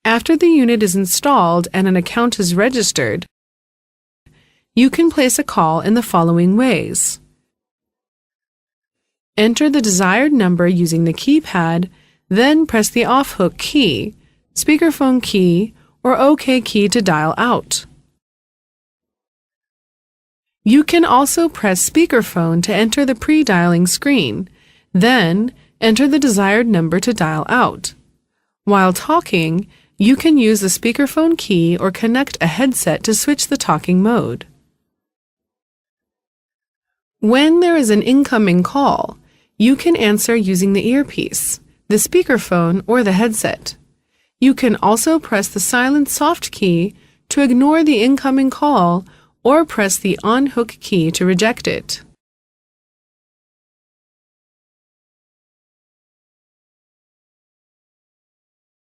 After the unit is installed and an account is registered, you can place a call in the following ways. Enter the desired number using the keypad, then press the off-hook key, speakerphone key, or OK key to dial out. You can also press speakerphone to enter the pre-dialing screen, then enter the desired number to dial out. While talking, you can use the speakerphone key or connect a headset to switch the talking mode. When there is an incoming call, you can answer using the earpiece, the speakerphone, or the headset. You can also press the silent soft key to ignore the incoming call or press the on-hook key to reject it.